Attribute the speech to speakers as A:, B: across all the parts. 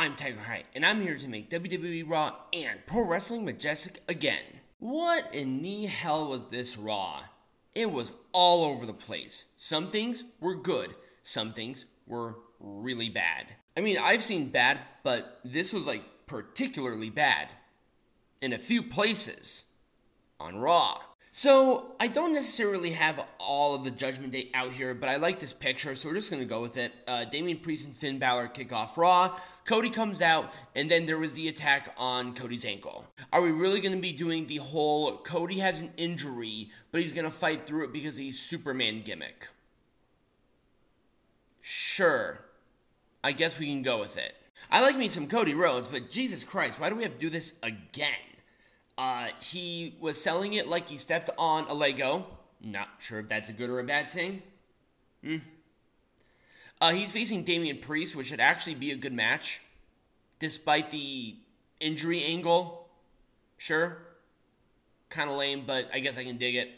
A: I'm Tiger High, and I'm here to make WWE Raw and Pro Wrestling Majestic again. What in the hell was this Raw? It was all over the place. Some things were good, some things were really bad. I mean, I've seen bad, but this was like particularly bad in a few places on Raw. So, I don't necessarily have all of the Judgment Day out here, but I like this picture, so we're just going to go with it. Damian Priest and Finn Balor kick off Raw, Cody comes out, and then there was the attack on Cody's ankle. Are we really going to be doing the whole Cody has an injury, but he's going to fight through it because he's Superman gimmick? Sure. I guess we can go with it. I like me some Cody Rhodes, but Jesus Christ, why do we have to do this again? He was selling it like he stepped on a Lego. Not sure if that's a good or a bad thing. He's facing Damian Priest, which should actually be a good match. Despite the injury angle. Sure. Kind of lame, but I guess I can dig it.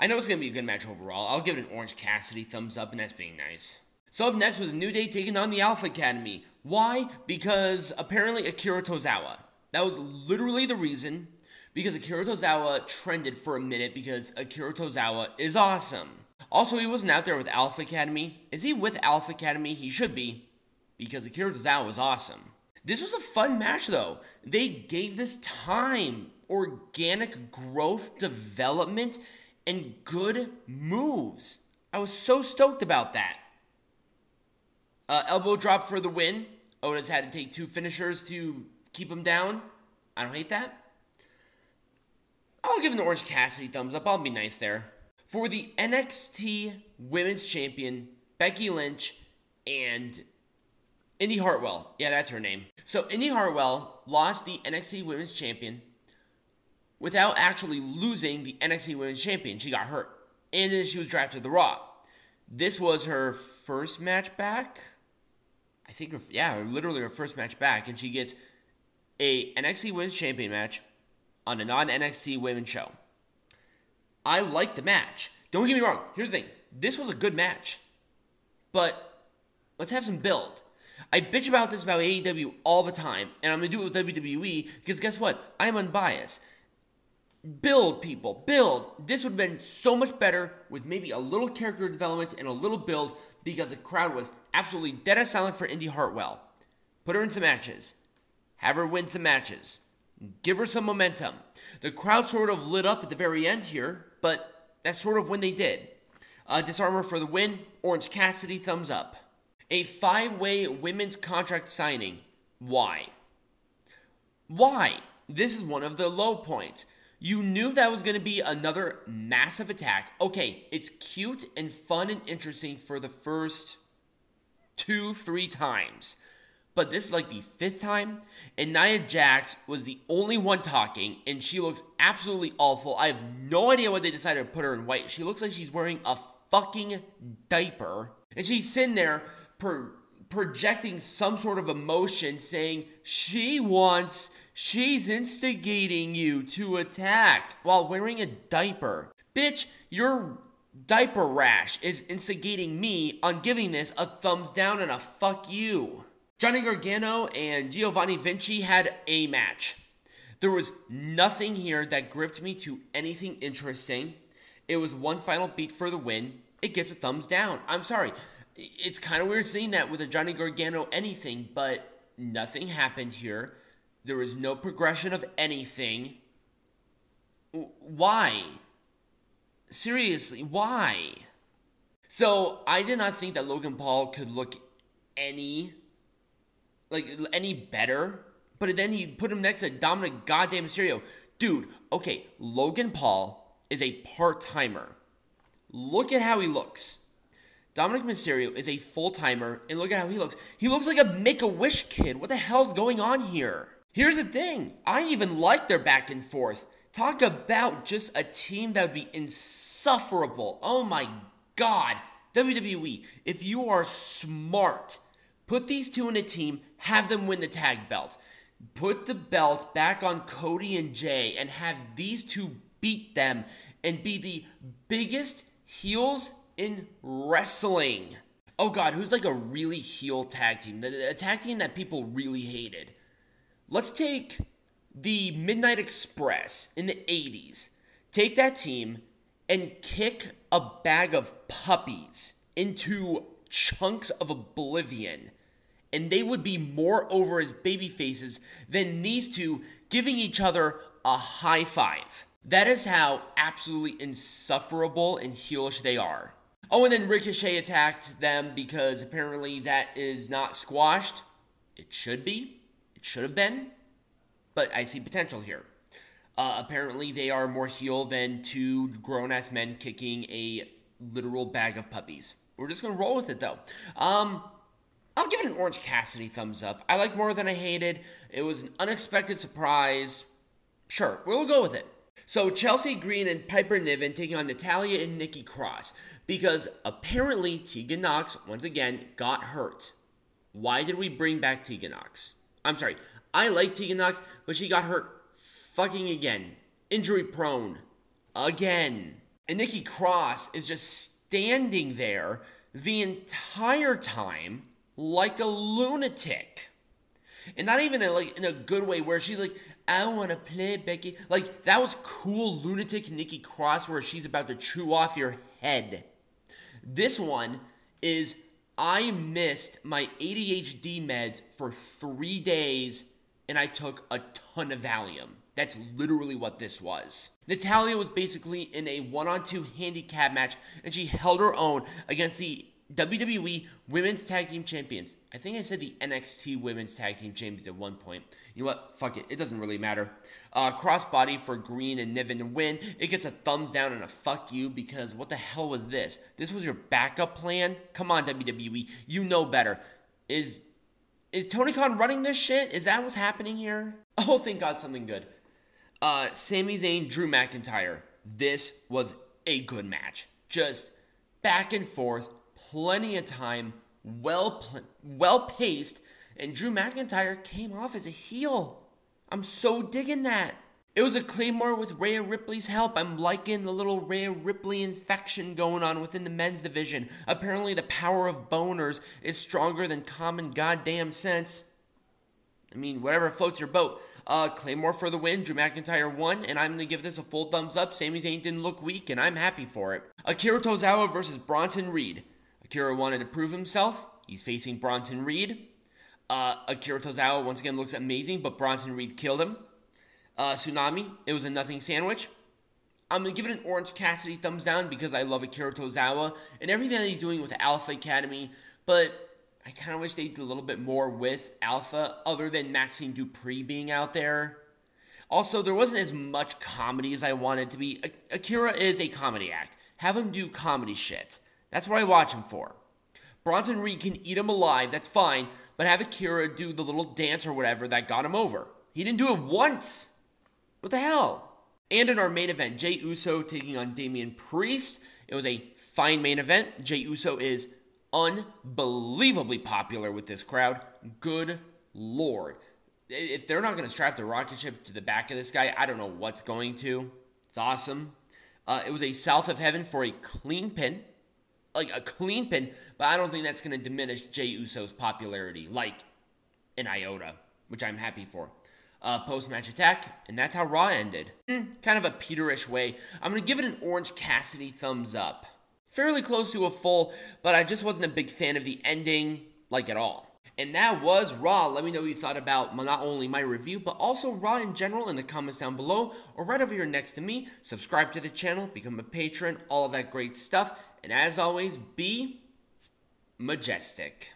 A: I know it's going to be a good match overall. I'll give it an Orange Cassidy thumbs up, and that's being nice. So up next was New Day taking on the Alpha Academy. Why? Because apparently Akira Tozawa. That was literally the reason, because Akira Tozawa trended for a minute because Akira Tozawa is awesome. Also, he wasn't out there with Alpha Academy. Is he with Alpha Academy? He should be, because Akira Tozawa is awesome. This was a fun match, though. They gave this time, organic growth, development, and good moves. I was so stoked about that. Elbow drop for the win. Otis had to take 2 finishers to keep him down. I don't hate that. I'll give an Orange Cassidy thumbs up. I'll be nice there. For the NXT Women's Champion, Becky Lynch and Indi Hartwell. Yeah, that's her name. So Indi Hartwell lost the NXT Women's Champion without actually losing the NXT Women's Champion. She got hurt. And then she was drafted to the Raw. This was her first match back. I think, literally her first match back. And she gets a NXT Women's Champion match on a non-NXT Women's show. I liked the match. Don't get me wrong. Here's the thing. This was a good match. But let's have some build. I bitch about this about AEW all the time. And I'm going to do it with WWE because guess what? I'm unbiased. Build, people. Build. This would have been so much better with maybe a little character development and a little build because the crowd was absolutely dead as silent for Indi Hartwell. Put her in some matches. Have her win some matches. Give her some momentum. The crowd sort of lit up at the very end here, but that's sort of when they did. Disarm her for the win. Orange Cassidy, thumbs up. A 5-way women's contract signing. Why? Why? This is one of the low points. You knew that was going to be another massive attack. Okay, it's cute and fun and interesting for the first 2-3 times. But this is like the 5th time, and Nia Jax was the only one talking, and she looks absolutely awful. I have no idea why they decided to put her in white. She looks like she's wearing a fucking diaper, and she's sitting there projecting some sort of emotion, saying she's instigating you to attack while wearing a diaper. Bitch, your diaper rash is instigating me on giving this a thumbs down and a fuck you. Johnny Gargano and Giovanni Vinci had a match. There was nothing here that gripped me to anything interesting. It was one final beat for the win. It gets a thumbs down. I'm sorry. It's kind of weird seeing that with a Johnny Gargano anything, but nothing happened here. There was no progression of anything. Why? Seriously, why? So, I did not think that Logan Paul could look any better, but then he put him next to Dominik goddamn Mysterio. Dude, okay, Logan Paul is a part-timer. Look at how he looks. Dominik Mysterio is a full-timer, and look at how he looks. He looks like a Make-A-Wish kid. What the hell's going on here? Here's the thing. I even like their back and forth. Talk about just a team that would be insufferable. Oh my god. WWE, if you are smart, put these two in a team, have them win the tag belt. Put the belt back on Cody and Jey and have these two beat them and be the biggest heels in wrestling. Oh god, who's like a really heel tag team? A tag team that people really hated. Let's take the Midnight Express in the 80s. Take that team and kick a bag of puppies into chunks of oblivion. And they would be more over as babyfaces than these two giving each other a high five. That is how absolutely insufferable and heelish they are. Oh, and then Ricochet attacked them because apparently that is not squashed. It should be. It should have been. But I see potential here. Apparently they are more heel than two grown-ass men kicking a literal bag of puppies. We're just going to roll with it, though. I'll give it an Orange Cassidy thumbs up. I liked more than I hated. It was an unexpected surprise. Sure, we'll go with it. So, Chelsea Green and Piper Niven taking on Natalya and Nikki Cross. Because apparently Tegan Nox, once again, got hurt. Why did we bring back Tegan Nox? I'm sorry, I like Tegan Nox, but she got hurt fucking again. Injury prone. Again. And Nikki Cross is just standing there the entire time like a lunatic. And not even in a good way where she's like, I want to play Becky. Like, that was cool lunatic Nikki Cross where she's about to chew off your head. This one is, I missed my ADHD meds for 3 days and I took a ton of Valium. That's literally what this was. Natalya was basically in a 1-on-2 handicap match and she held her own against the WWE Women's Tag Team Champions. I think I said the NXT Women's Tag Team Champions at one point. You know what? Fuck it. It doesn't really matter. Crossbody for Green and Niven to win. It gets a thumbs down and a fuck you because what the hell was this? This was your backup plan? Come on, WWE. You know better. Is Tony Khan running this shit? Is that what's happening here? Oh, thank God, something good. Sami Zayn, Drew McIntyre. This was a good match. Just back and forth. Plenty of time, well paced, and Drew McIntyre came off as a heel. I'm so digging that. It was a Claymore with Rhea Ripley's help. I'm liking the little Rhea Ripley infection going on within the men's division. Apparently the power of boners is stronger than common goddamn sense. I mean, whatever floats your boat. Claymore for the win, Drew McIntyre won, and I'm going to give this a full thumbs up. Sami Zayn didn't look weak, and I'm happy for it. Akira Tozawa versus Bronson Reed. Akira wanted to prove himself. He's facing Bronson Reed. Akira Tozawa once again looks amazing, but Bronson Reed killed him. Tsunami, it was a nothing sandwich. I'm going to give it an Orange Cassidy thumbs down because I love Akira Tozawa and everything that he's doing with Alpha Academy, but I kind of wish they did a little bit more with Alpha other than Maxine Dupree being out there. Also, there wasn't as much comedy as I wanted to be. Akira is a comedy act. Have him do comedy shit. That's what I watch him for. Bronson Reed can eat him alive, that's fine, but have Akira do the little dance or whatever that got him over. He didn't do it once. What the hell? And in our main event, Jey Uso taking on Damian Priest. It was a fine main event. Jey Uso is unbelievably popular with this crowd. Good Lord. If they're not going to strap the rocket ship to the back of this guy, I don't know what's going to. It's awesome. It was a South of Heaven for a clean pin. Like a clean pin, but I don't think that's going to diminish Jey Uso's popularity, like an iota, which I'm happy for. Post-match attack, and that's how Raw ended. Kind of a Peter-ish way. I'm going to give it an Orange Cassidy thumbs up. Fairly close to a full, but I just wasn't a big fan of the ending, like at all. And that was Raw. Let me know what you thought about not only my review, but also Raw in general in the comments down below, or right over here next to me. Subscribe to the channel, become a patron, all of that great stuff. And as always, be majestic.